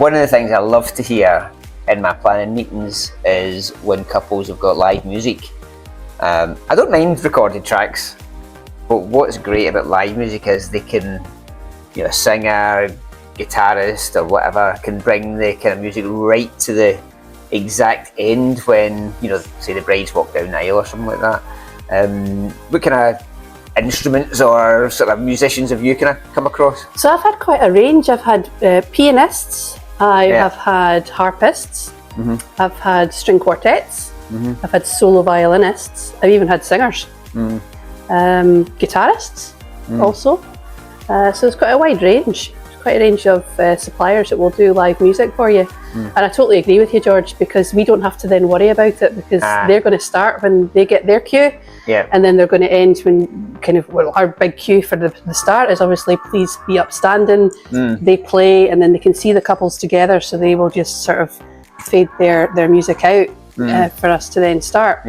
one of the things I love to hear in my planning meetings is when couples have got live music. I don't mind recorded tracks, but what's great about live music is they can, a singer, guitarist or whatever can bring the kind of music right to the exact end when, say the brides walk down the aisle or something like that. What kind of instruments or sort of musicians have you kind of come across? So I've had quite a range. I've had pianists, I have had harpists, I've had string quartets, I've had solo violinists, I've even had singers, guitarists also. So it's quite a wide range. Quite a range of suppliers that will do live music for you. And I totally agree with you, George, because we don't have to then worry about it, because they're going to start when they get their cue, and then they're going to end when our big cue for the start is obviously please be upstanding. They play and then they can see the couples together, so they will just sort of fade their music out for us to then start.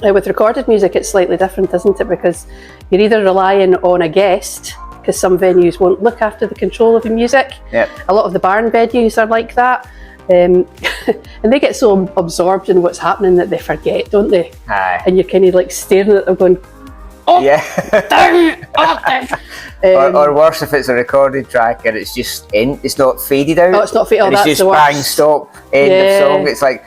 With recorded music it's slightly different, isn't it, because you're either relying on a guest, because some venues won't look after the control of the music. A lot of the barn venues are like that. And they get so absorbed in what's happening that they forget, don't they? And you're kind of like staring at them going, down, or worse, if it's a recorded track and it's just it's not faded out. It's not faded out. It's just bang, stop, end of song. It's like,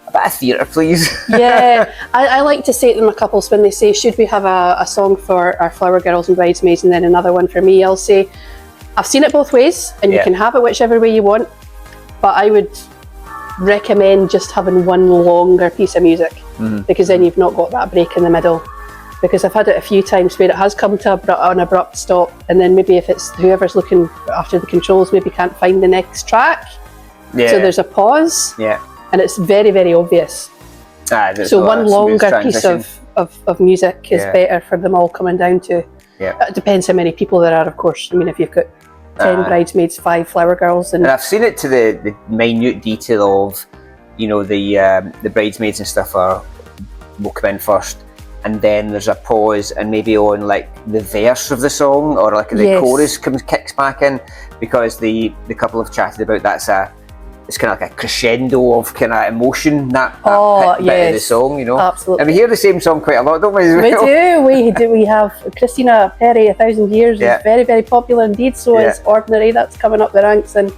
a bit of theatre, please. I like to say to them, couples, when they say, should we have a song for our flower girls and bridesmaids and then another one for me, I'll say, I've seen it both ways and you can have it whichever way you want, but I would recommend just having one longer piece of music, because then you've not got that break in the middle. Because I've had it a few times where it has come to an abrupt stop, and then maybe if it's whoever's looking after the controls maybe can't find the next track, so there's a pause. And it's very, very obvious. So one longer piece of music is better for them all coming down to. It depends how many people there are, of course. I mean, if you've got 10 bridesmaids, 5 flower girls. And I've seen it to the minute detail of, the bridesmaids and stuff will come in first, and then there's a pause, and maybe on like the verse of the song or like the chorus kicks back in, because the couple have chatted about it's kind of like a crescendo of kind of emotion, that bit of the song, Absolutely. And we hear the same song quite a lot, don't we? We do. We have Christina Perry, 1,000 Years, is very, very popular indeed. So is Ordinary, that's coming up the ranks, and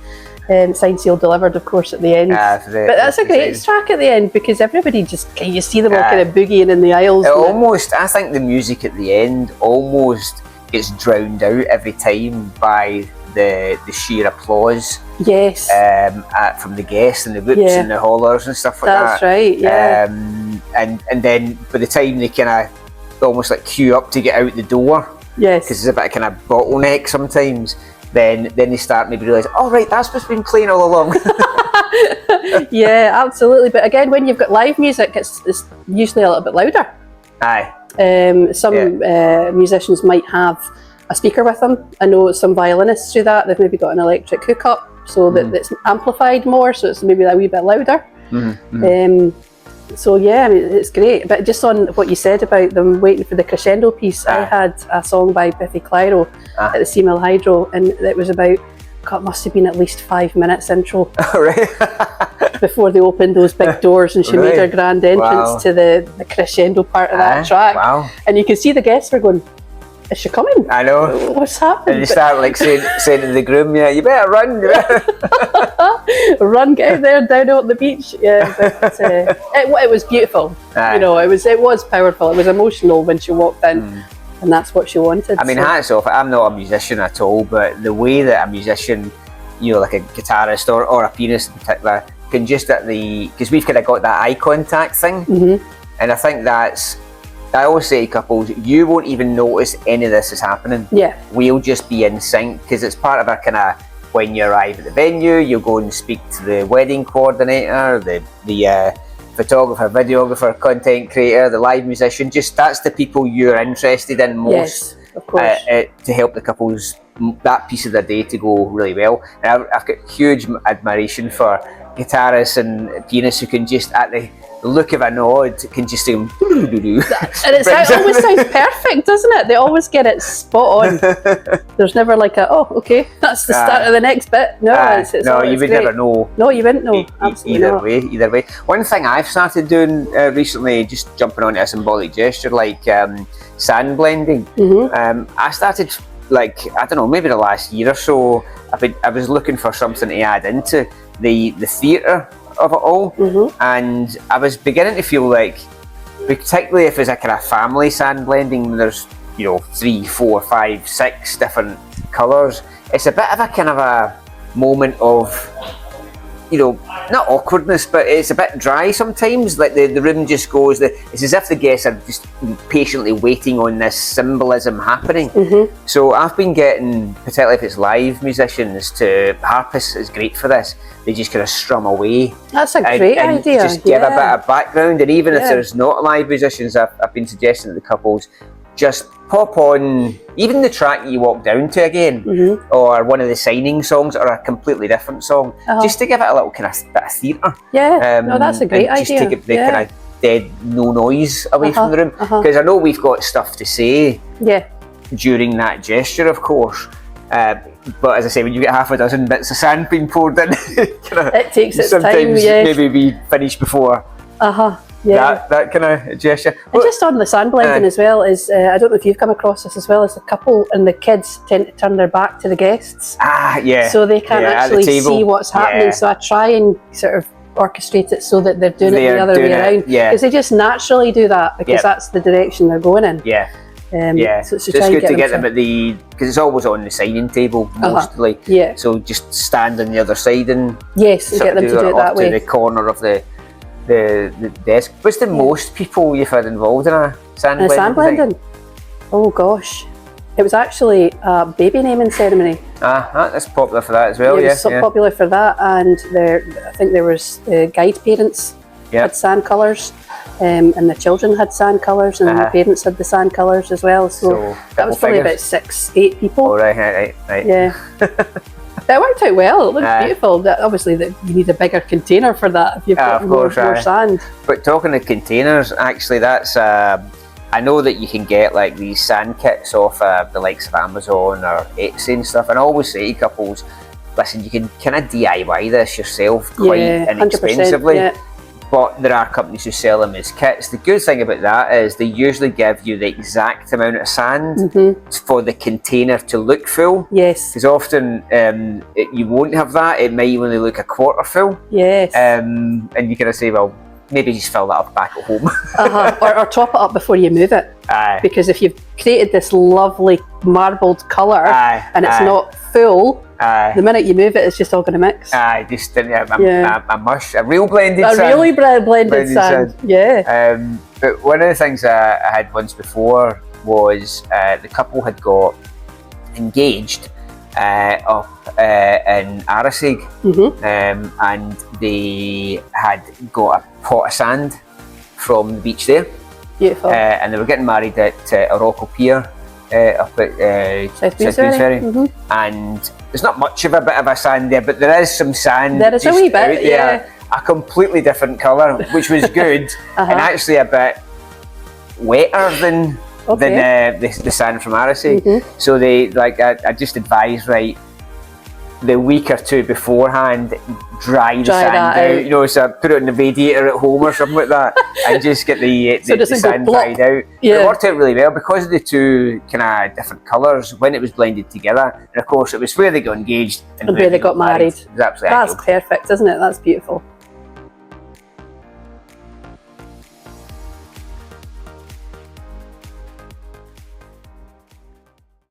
Signed, Sealed, Delivered, of course, at the end. But that's a great track at the end, because everybody you see them all kind of boogieing in the aisles. I think the music at the end almost gets drowned out every time by the sheer applause from the guests and the whoops and the hollers and stuff like that. That's right, and then by the time they kind of almost like queue up to get out the door, because there's a bit of kind of bottleneck sometimes, then they start maybe realise, right, that's what's been playing all along. Absolutely. But again, when you've got live music, it's usually a little bit louder. Some musicians might have a speaker with them. I know some violinists do that. They've maybe got an electric hookup so that it's amplified more, so it's maybe a wee bit louder. It's great. But just on what you said about them waiting for the crescendo piece, I had a song by Biffy Clyro at the Seamill Hydro, and it was about, must have been at least 5 minutes intro before they opened those big doors, and she made her grand entrance to the crescendo part of that track. And you can see the guests were going, is she coming? I know. What's happening? And you start like saying to the groom, you better run. Run, get out there, down on the beach. It was beautiful. It was powerful. It was emotional when she walked in, and that's what she wanted. I mean, hats off. I'm not a musician at all, but the way that a musician, like a guitarist or a pianist in particular, can just because we've kind of got that eye contact thing, and I think I always say to couples, you won't even notice any of this is happening. We'll just be in sync, because it's part of our kind of, when you arrive at the venue, you'll go and speak to the wedding coordinator, the photographer, videographer, content creator, the live musician. Just that's the people you're interested in most, of course, to help the couples that piece of their day to go really well. And I've got huge admiration for guitarists and pianists who can just at the look of a nod can just do. And it always sounds perfect, doesn't it? They always get it spot on. There's never like a, oh, okay, that's the start of the next bit. No, no, you would never know. No, you wouldn't know. Absolutely not. Either way. One thing I've started doing recently, just jumping onto a symbolic gesture like sand blending. I started, like, I don't know, maybe the last year or so, I was looking for something to add into the theatre of it all, and I was beginning to feel like, particularly if it's a kind of family sand blending, there's 3, 4, 5, 6 different colours, it's a bit of a kind of a moment of not awkwardness, but it's a bit dry sometimes. Like the room just goes, it's as if the guests are just patiently waiting on this symbolism happening. So I've been getting, particularly if it's live musicians, harpists is great for this. They just kind of strum away. That's a great idea. Just give a bit of background, and even if there's not live musicians, I've been suggesting to the couples, just pop on even the track you walk down to again, or one of the signing songs, or a completely different song, just to give it a little kind of bit of theatre. No, that's a great idea. Just to get the kind of dead no noise away from the room, because I know we've got stuff to say during that gesture, of course. But as I say, when you get half a dozen bits of sand being poured in, it takes its time. Sometimes maybe we finish before. That kind of gesture. And just on the sand blending as well, is I don't know if you've come across this as well, as the couple and the kids tend to turn their back to the guests. So they can't actually see what's happening. So I try and sort of orchestrate it so that they're doing it the other way around. Because they just naturally do that, because that's the direction they're going in. So it's good to get them at because it's always on the signing table mostly. So just stand on the other side and get them to do it that way. To the corner of the desk. What's the most people you've had involved in a sand blending? Oh gosh, it was actually a baby naming ceremony. That's popular for that as well. It was so popular for that, and I think there was guide parents had sand colours, and the children had sand colours, and the parents had the sand colours as well. So that was probably about 6, 8 people. Oh, right. That worked out well. It looked beautiful. Obviously, you need a bigger container for that if you've got more sand. But talking of containers, actually, that's I know that you can get like these sand kits off the likes of Amazon or Etsy and stuff. And I always say to couples, listen, you can kind of DIY this yourself quite inexpensively. But there are companies who sell them as kits. The good thing about that is they usually give you the exact amount of sand for the container to look full. Because often you won't have that. It might only look a quarter full. And you kind of say, well, maybe just fill that up back at home. Or top it up before you move it. Because if you've created this lovely marbled colour and it's not full, the minute you move it, it's just all going to mix. Just a mush, a real blended sand. A really blended sand. But one of the things I had once before was the couple had got engaged up in Arasig, and they had got a pot of sand from the beach there. Beautiful. And they were getting married at Orocco Pier up at South Queensferry. And there's not much of a bit of a sand there, but there is some sand. There is a wee bit, a completely different colour, which was good, and actually a bit wetter than the sand from Arasig. So they I just advised, the week or two beforehand, dry the sand out. So put it in the radiator at home or something like that, and just get the sand dried out. But it worked out really well because of the two kind of different colours when it was blended together. And of course, it was where they got engaged and where they got married. It was absolutely ideal. Perfect, isn't it? That's beautiful.